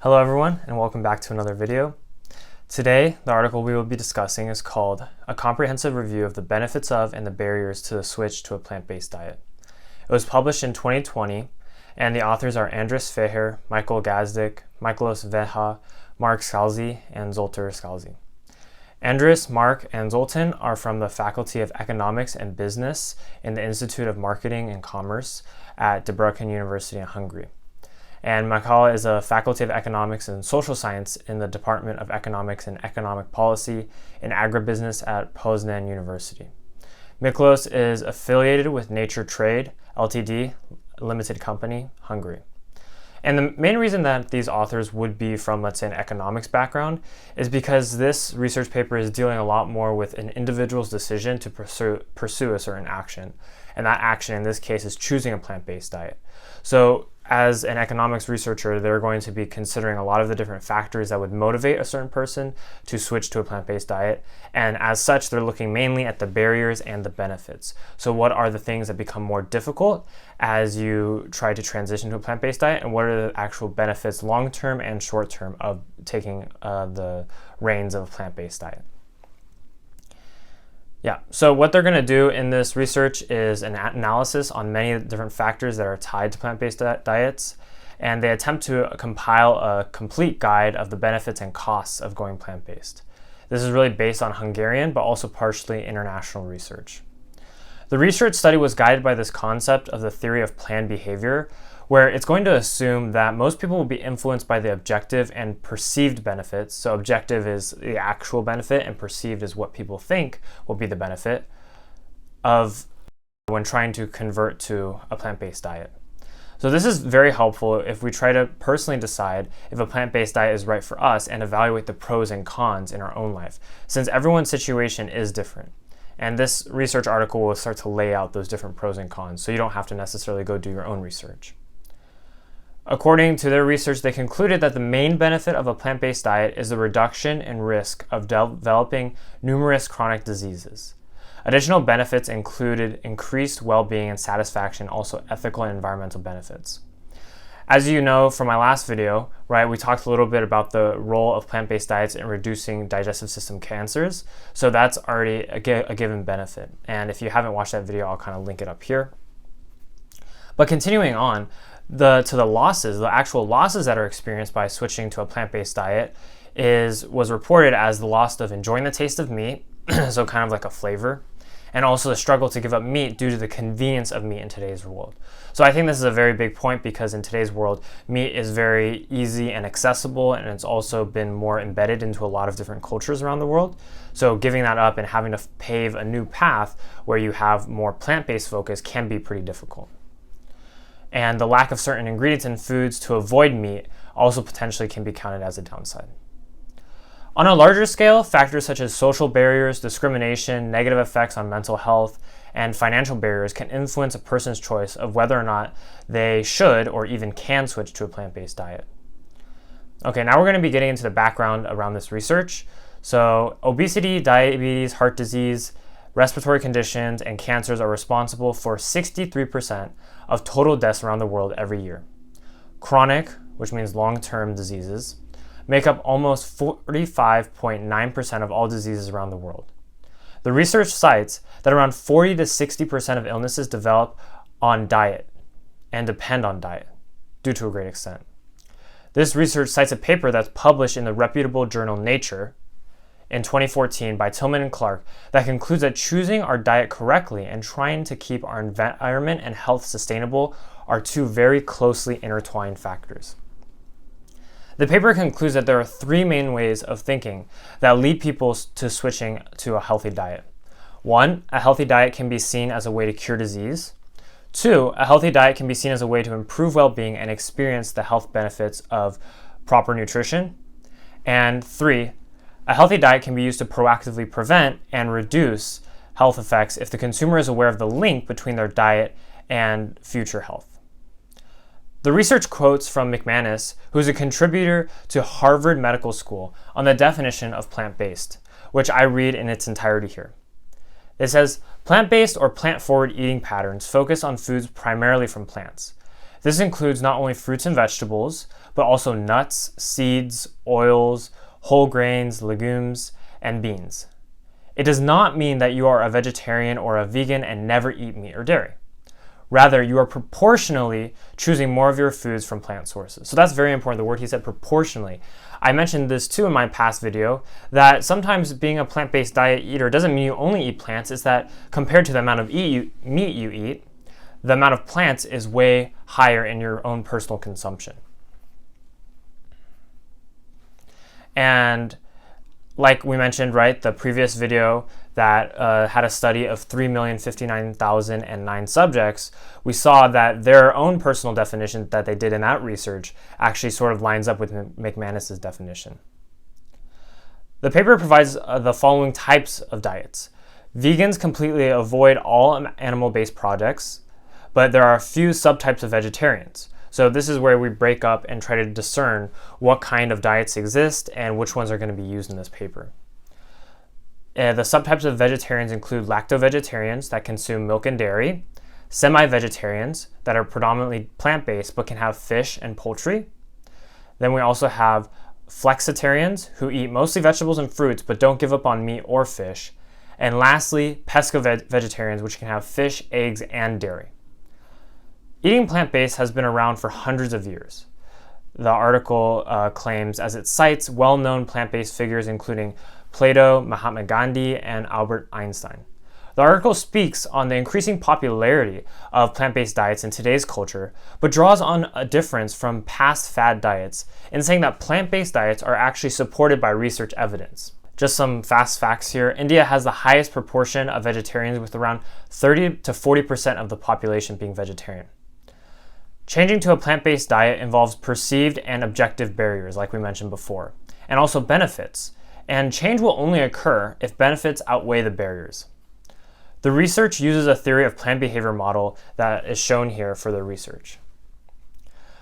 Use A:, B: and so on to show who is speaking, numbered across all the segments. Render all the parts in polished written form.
A: Hello everyone, and welcome back to another video. Today, the article we will be discussing is called A Comprehensive Review of the Benefits of and the Barriers to the Switch to a Plant-Based Diet. It was published in 2020, and the authors are Andris Feher, Michael Gazdic, Michalos Veha, Mark Scalzi, and Zoltar Scalzi. Andris, Mark, and Zoltan are from the Faculty of Economics and Business in the Institute of Marketing and Commerce at Debrecen University in Hungary. And Michael is a Faculty of Economics and Social Science in the Department of Economics and Economic Policy in Agribusiness at Poznan University. Miklos is affiliated with Nature Trade, Ltd., Limited Company, Hungary. And the main reason that these authors would be from, let's say, an economics background is because this research paper is dealing a lot more with an individual's decision to pursue a certain action. And that action in this case is choosing a plant-based diet. So as an economics researcher, they're going to be considering a lot of the different factors that would motivate a certain person to switch to a plant-based diet. And as such, they're looking mainly at the barriers and the benefits. So what are the things that become more difficult as you try to transition to a plant-based diet, and what are the actual benefits long-term and short-term of taking the reins of a plant-based diet? Yeah, so what they're going to do in this research is an analysis on many different factors that are tied to plant-based diets, and they attempt to compile a complete guide of the benefits and costs of going plant-based. This is really based on Hungarian, but also partially international research. The research study was guided by this concept of the theory of planned behavior, where it's going to assume that most people will be influenced by the objective and perceived benefits. So objective is the actual benefit and perceived is what people think will be the benefit of when trying to convert to a plant-based diet. So this is very helpful if we try to personally decide if a plant-based diet is right for us and evaluate the pros and cons in our own life, since everyone's situation is different. And this research article will start to lay out those different pros and cons, so you don't have to necessarily go do your own research. According to their research, they concluded that the main benefit of a plant-based diet is the reduction in risk of developing numerous chronic diseases. Additional benefits included increased well-being and satisfaction, also ethical and environmental benefits. As you know from my last video, right, we talked a little bit about the role of plant-based diets in reducing digestive system cancers. So that's already a given benefit. And if you haven't watched that video, I'll kind of link it up here. But continuing on, the actual losses that are experienced by switching to a plant-based diet was reported as the loss of enjoying the taste of meat, so kind of like a flavor, and also the struggle to give up meat due to the convenience of meat in today's world. So I think this is a very big point because in today's world, meat is very easy and accessible, and it's also been more embedded into a lot of different cultures around the world. So giving that up and having to pave a new path where you have more plant-based focus can be pretty difficult. And the lack of certain ingredients in foods to avoid meat also potentially can be counted as a downside. On a larger scale, factors such as social barriers, discrimination, negative effects on mental health, and financial barriers can influence a person's choice of whether or not they should or even can switch to a plant-based diet. Okay, now we're going to be getting into the background around this research. So obesity, diabetes, heart disease, respiratory conditions, and cancers are responsible for 63% of total deaths around the world every year. Chronic, which means long-term diseases, make up almost 45.9% of all diseases around the world. The research cites that around 40 to 60% of illnesses develop on diet and depend on diet due to a great extent. This research cites a paper that's published in the reputable journal Nature in 2014 by Tillman and Clark that concludes that choosing our diet correctly and trying to keep our environment and health sustainable are two very closely intertwined factors. The paper concludes that there are three main ways of thinking that lead people to switching to a healthy diet. One, a healthy diet can be seen as a way to cure disease. Two, a healthy diet can be seen as a way to improve well-being and experience the health benefits of proper nutrition. And three, a healthy diet can be used to proactively prevent and reduce health effects if the consumer is aware of the link between their diet and future health. The research quotes from McManus, who is a contributor to Harvard Medical School, on the definition of plant-based, which I read in its entirety here. It says, plant-based or plant-forward eating patterns focus on foods primarily from plants. This includes not only fruits and vegetables, but also nuts, seeds, oils, whole grains, legumes, and beans. It does not mean that you are a vegetarian or a vegan and never eat meat or dairy. Rather, you are proportionally choosing more of your foods from plant sources. So that's very important, the word he said, proportionally. I mentioned this too in my past video, that sometimes being a plant-based diet eater doesn't mean you only eat plants. It's that compared to the amount of meat you eat, the amount of plants is way higher in your own personal consumption. And like we mentioned, right, the previous video that had a study of 3,059,009 subjects, we saw that their own personal definition that they did in that research actually sort of lines up with McManus's definition. The paper provides the following types of diets. Vegans completely avoid all animal-based products, but there are a few subtypes of vegetarians. So this is where we break up and try to discern what kind of diets exist and which ones are going to be used in this paper. The subtypes of vegetarians include lacto-vegetarians that consume milk and dairy, semi-vegetarians that are predominantly plant-based but can have fish and poultry. Then we also have flexitarians who eat mostly vegetables and fruits but don't give up on meat or fish. And lastly, pesco-vegetarians, which can have fish, eggs, and dairy. Eating plant-based has been around for hundreds of years. The article claims, as it cites well-known plant-based figures including Plato, Mahatma Gandhi, and Albert Einstein. The article speaks on the increasing popularity of plant-based diets in today's culture, but draws on a difference from past fad diets in saying that plant-based diets are actually supported by research evidence. Just some fast facts here. India has the highest proportion of vegetarians, with around 30 to 40% of the population being vegetarian. Changing to a plant-based diet involves perceived and objective barriers, like we mentioned before, and also benefits. And change will only occur if benefits outweigh the barriers. The research uses a theory of plant behavior model that is shown here for the research.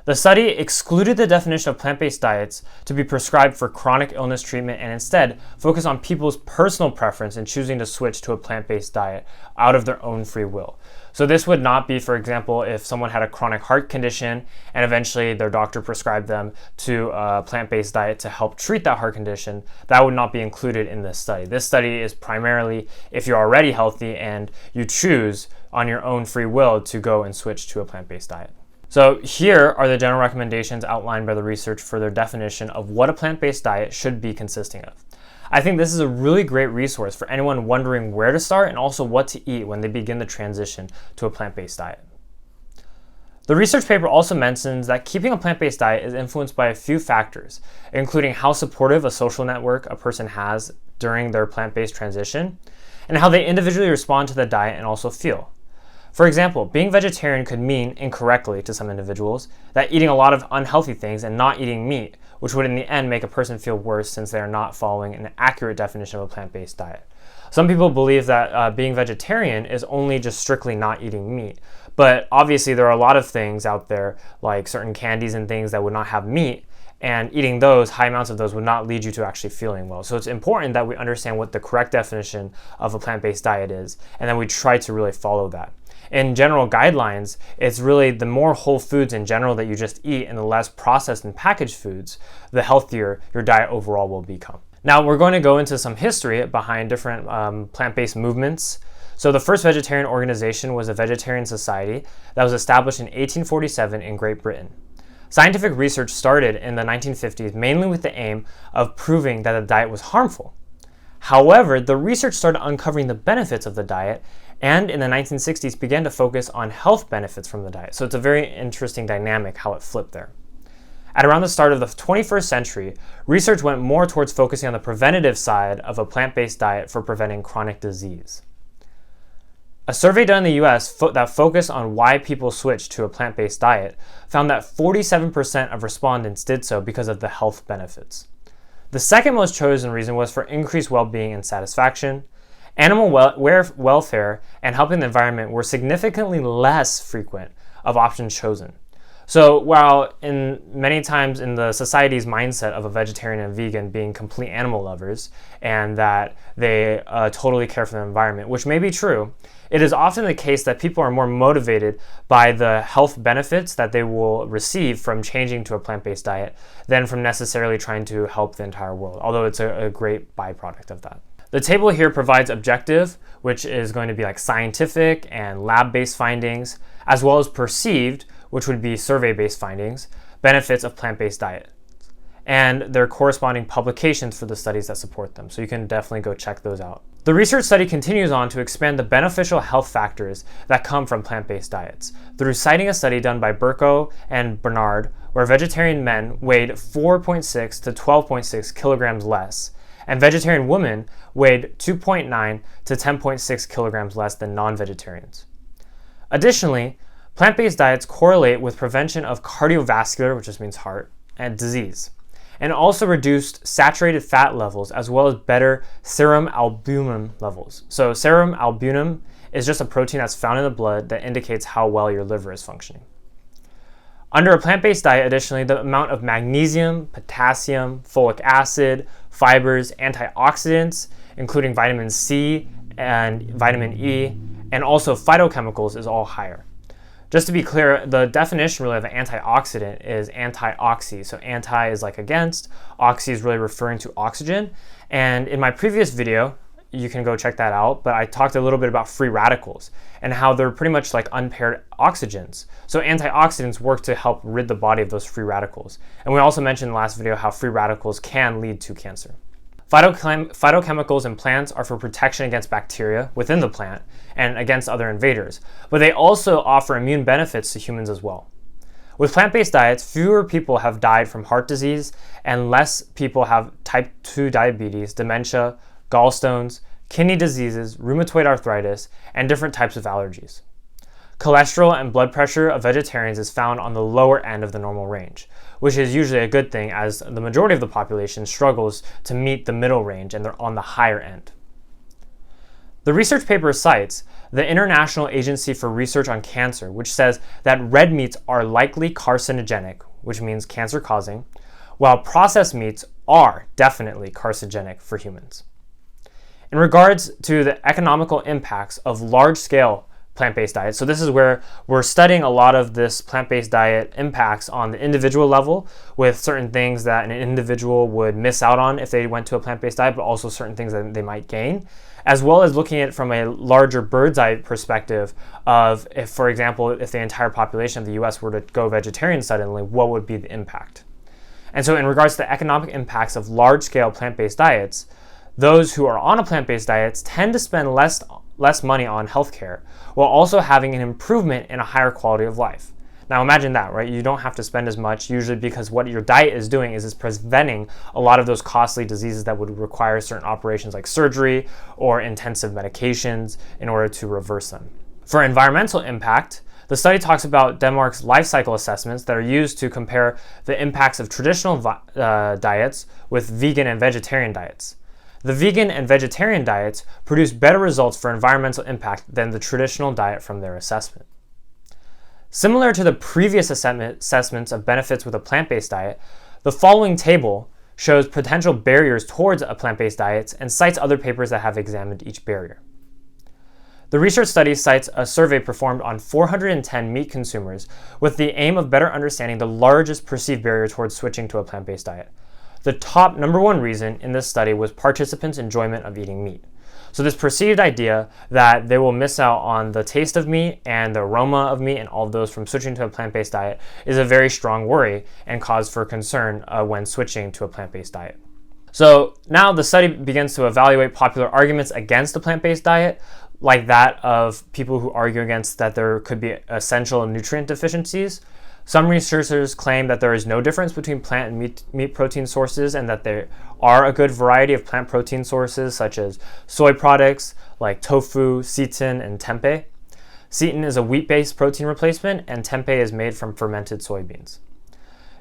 A: The study excluded the definition of plant-based diets to be prescribed for chronic illness treatment and instead focused on people's personal preference in choosing to switch to a plant-based diet out of their own free will. So this would not be, for example, if someone had a chronic heart condition and eventually their doctor prescribed them to a plant-based diet to help treat that heart condition. That would not be included in this study. This study is primarily if you're already healthy and you choose on your own free will to go and switch to a plant-based diet. So here are the general recommendations outlined by the research for their definition of what a plant-based diet should be consisting of. I think this is a really great resource for anyone wondering where to start and also what to eat when they begin the transition to a plant-based diet. The research paper also mentions that keeping a plant-based diet is influenced by a few factors, including how supportive a social network a person has during their plant-based transition, and how they individually respond to the diet and also feel. For example, being vegetarian could mean, incorrectly to some individuals, that eating a lot of unhealthy things and not eating meat, which would in the end make a person feel worse since they are not following an accurate definition of a plant-based diet. Some people believe that being vegetarian is only just strictly not eating meat, but obviously there are a lot of things out there, like certain candies and things that would not have meat, and eating those, high amounts of those, would not lead you to actually feeling well. So it's important that we understand what the correct definition of a plant-based diet is, and then we try to really follow that. In general guidelines, it's really the more whole foods in general that you just eat and the less processed and packaged foods, the healthier your diet overall will become. Now we're going to go into some history behind different plant-based movements. So the first vegetarian organization was a vegetarian society that was established in 1847 in Great Britain. Scientific research started in the 1950s mainly with the aim of proving that the diet was harmful. However, the research started uncovering the benefits of the diet, and in the 1960s began to focus on health benefits from the diet. So it's a very interesting dynamic how it flipped there. At around the start of the 21st century, research went more towards focusing on the preventative side of a plant-based diet for preventing chronic disease. A survey done in the US that focused on why people switched to a plant-based diet found that 47% of respondents did so because of the health benefits. The second most chosen reason was for increased well-being and satisfaction. Animal welfare and helping the environment were significantly less frequent of options chosen. So while in many times in the society's mindset of a vegetarian and vegan being complete animal lovers and that they totally care for the environment, which may be true, it is often the case that people are more motivated by the health benefits that they will receive from changing to a plant-based diet than from necessarily trying to help the entire world, although it's a great byproduct of that. The table here provides objective, which is going to be like scientific and lab-based findings, as well as perceived, which would be survey-based findings, benefits of plant-based diet, and their corresponding publications for the studies that support them. So you can definitely go check those out. The research study continues on to expand the beneficial health factors that come from plant-based diets through citing a study done by Burko and Bernard, where vegetarian men weighed 4.6 to 12.6 kilograms less, and vegetarian women weighed 2.9 to 10.6 kilograms less than non-vegetarians. Additionally, plant-based diets correlate with prevention of cardiovascular, which just means heart, and disease, and also reduced saturated fat levels as well as better serum albumin levels. So serum albumin is just a protein that's found in the blood that indicates how well your liver is functioning. Under a plant-based diet, additionally, the amount of magnesium, potassium, folic acid, fibers, antioxidants, including vitamin C and vitamin E, and also phytochemicals is all higher. Just to be clear, the definition really of an antioxidant is antioxy. So anti is like against, oxy is really referring to oxygen. And in my previous video, you can go check that out, but I talked a little bit about free radicals and how they're pretty much like unpaired oxygens. So antioxidants work to help rid the body of those free radicals. And we also mentioned in the last video how free radicals can lead to cancer. Phytochemicals in plants are for protection against bacteria within the plant and against other invaders, but they also offer immune benefits to humans as well. With plant-based diets, fewer people have died from heart disease and less people have type 2 diabetes, dementia, gallstones, kidney diseases, rheumatoid arthritis, and different types of allergies. Cholesterol and blood pressure of vegetarians is found on the lower end of the normal range, which is usually a good thing as the majority of the population struggles to meet the middle range and they're on the higher end. The research paper cites the International Agency for Research on Cancer, which says that red meats are likely carcinogenic, which means cancer-causing, while processed meats are definitely carcinogenic for humans. In regards to the economical impacts of large-scale plant-based diets, so this is where we're studying a lot of this plant-based diet impacts on the individual level with certain things that an individual would miss out on if they went to a plant-based diet, but also certain things that they might gain, as well as looking at it from a larger bird's eye perspective of if, for example, if the entire population of the US were to go vegetarian suddenly, what would be the impact? And so in regards to the economic impacts of large-scale plant-based diets, those who are on a plant-based diet tend to spend less money on healthcare while also having an improvement in a higher quality of life. Now imagine that, right? You don't have to spend as much usually because what your diet is doing is it's preventing a lot of those costly diseases that would require certain operations like surgery or intensive medications in order to reverse them. For environmental impact, the study talks about Denmark's life cycle assessments that are used to compare the impacts of traditional diets with vegan and vegetarian diets. The vegan and vegetarian diets produce better results for environmental impact than the traditional diet from their assessment. Similar to the previous assessments of benefits with a plant-based diet, the following table shows potential barriers towards a plant-based diet and cites other papers that have examined each barrier. The research study cites a survey performed on 410 meat consumers with the aim of better understanding the largest perceived barrier towards switching to a plant-based diet. The top number one reason in this study was participants' enjoyment of eating meat. So this perceived idea that they will miss out on the taste of meat and the aroma of meat and all of those from switching to a plant-based diet is a very strong worry and cause for concern when switching to a plant-based diet. So now the study begins to evaluate popular arguments against a plant-based diet, like that of people who argue against that there could be essential nutrient deficiencies. Some researchers claim that there is no difference between plant and meat protein sources and that there are a good variety of plant protein sources such as soy products like tofu, seitan, and tempeh. Seitan is a wheat-based protein replacement and tempeh is made from fermented soybeans.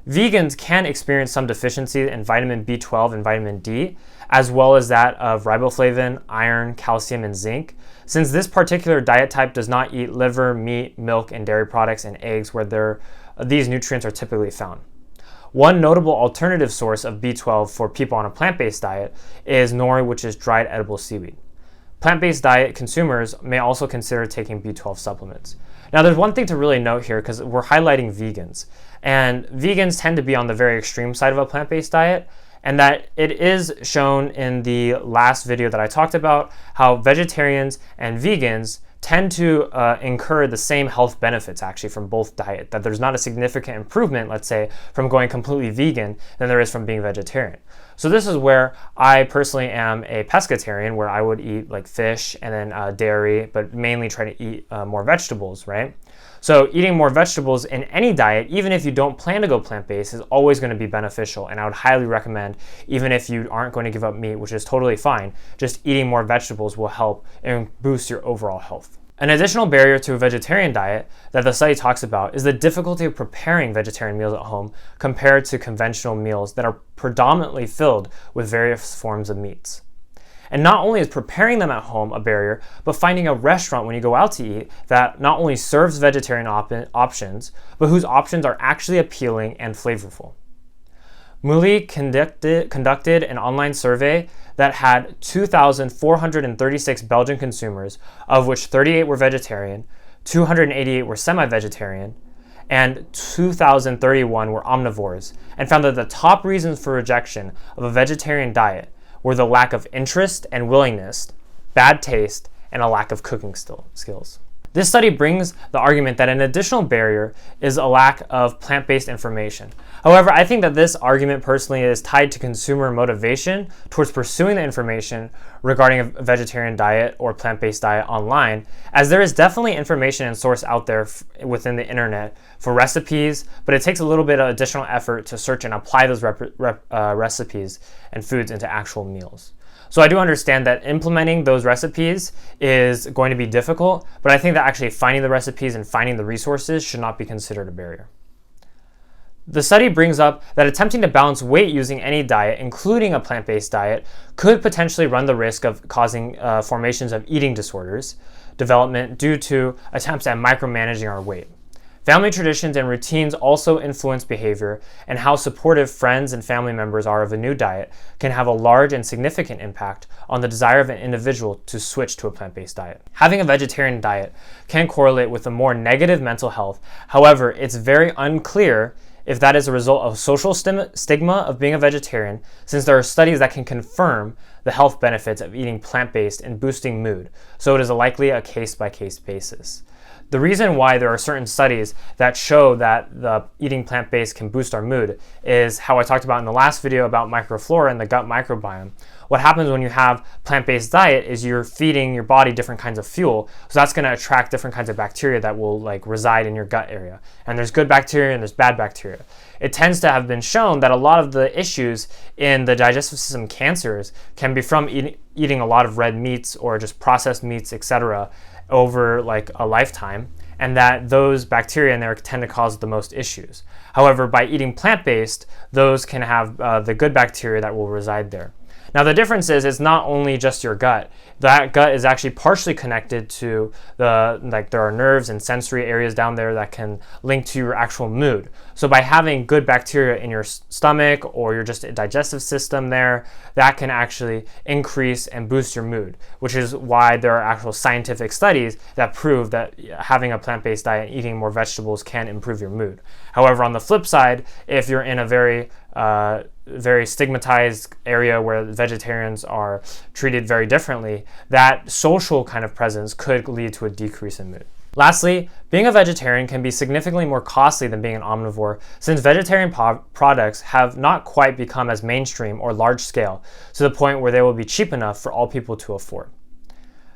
A: Vegans can experience some deficiency in vitamin B12 and vitamin D, as well as that of riboflavin, iron, calcium, and zinc, since this particular diet type does not eat liver, meat, milk, and dairy products and eggs where these nutrients are typically found. One notable alternative source of B12 for people on a plant-based diet is nori, which is dried edible seaweed. Plant-based diet consumers may also consider taking B12 supplements. Now, there's one thing to really note here because we're highlighting vegans, and vegans tend to be on the very extreme side of a plant-based diet, and that it is shown in the last video that I talked about how vegetarians and vegans tend to incur the same health benefits actually from both diet, that there's not a significant improvement, let's say, from going completely vegan than there is from being vegetarian. So this is where I personally am a pescatarian, where I would eat like fish and then dairy, but mainly try to eat more vegetables, right? So eating more vegetables in any diet, even if you don't plan to go plant-based, is always going to be beneficial. And I would highly recommend, even if you aren't going to give up meat, which is totally fine, just eating more vegetables will help and boost your overall health. An additional barrier to a vegetarian diet that the study talks about is the difficulty of preparing vegetarian meals at home compared to conventional meals that are predominantly filled with various forms of meats. And not only is preparing them at home a barrier, but finding a restaurant when you go out to eat that not only serves vegetarian options, but whose options are actually appealing and flavorful. Muli conducted an online survey that had 2,436 Belgian consumers, of which 38 were vegetarian, 288 were semi-vegetarian, and 2,031 were omnivores, and found that the top reasons for rejection of a vegetarian diet were the lack of interest and willingness, bad taste, and a lack of cooking skills. This study brings the argument that an additional barrier is a lack of plant-based information. However, I think that this argument personally is tied to consumer motivation towards pursuing the information regarding a vegetarian diet or plant-based diet online, as there is definitely information and source out there within the internet for recipes, but it takes a little bit of additional effort to search and apply those recipes and foods into actual meals. So I do understand that implementing those recipes is going to be difficult, but I think that actually finding the recipes and finding the resources should not be considered a barrier. The study brings up that attempting to balance weight using any diet, including a plant-based diet, could potentially run the risk of causing formations of eating disorders development due to attempts at micromanaging our weight. Family traditions and routines also influence behavior, and how supportive friends and family members are of a new diet can have a large and significant impact on the desire of an individual to switch to a plant-based diet. Having a vegetarian diet can correlate with a more negative mental health. However, it's very unclear if that is a result of social stigma of being a vegetarian, since there are studies that can confirm the health benefits of eating plant-based and boosting mood, so it is likely a case-by-case basis. The reason why there are certain studies that show that the eating plant-based can boost our mood is how I talked about in the last video about microflora and the gut microbiome. What happens when you have plant-based diet is you're feeding your body different kinds of fuel, so that's going to attract different kinds of bacteria that will reside in your gut area. And there's good bacteria and there's bad bacteria. It tends to have been shown that a lot of the issues in the digestive system cancers can be from eating a lot of red meats or just processed meats, etc., over a lifetime, and that those bacteria in there tend to cause the most issues. However, by eating plant-based, those can have the good bacteria that will reside there. Now the difference is it's not only just your gut. That gut is actually partially connected to there are nerves and sensory areas down there that can link to your actual mood. So by having good bacteria in your stomach or your just digestive system there, that can actually increase and boost your mood, which is why there are actual scientific studies that prove that having a plant-based diet and eating more vegetables can improve your mood. However, on the flip side, if you're in a very stigmatized area where vegetarians are treated very differently, that social kind of presence could lead to a decrease in mood. Lastly, being a vegetarian can be significantly more costly than being an omnivore, since vegetarian products have not quite become as mainstream or large scale to the point where they will be cheap enough for all people to afford.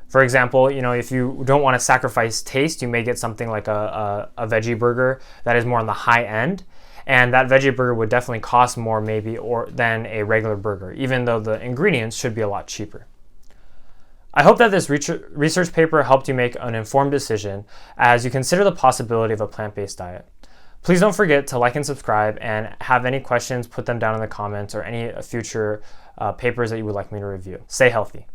A: For example, if you don't want to sacrifice taste, you may get something like a veggie burger that is more on the high end. And that veggie burger would definitely cost more than a regular burger, even though the ingredients should be a lot cheaper. I hope that this research paper helped you make an informed decision as you consider the possibility of a plant-based diet. Please don't forget to like and subscribe, and have any questions, put them down in the comments, or any future papers that you would like me to review. Stay healthy.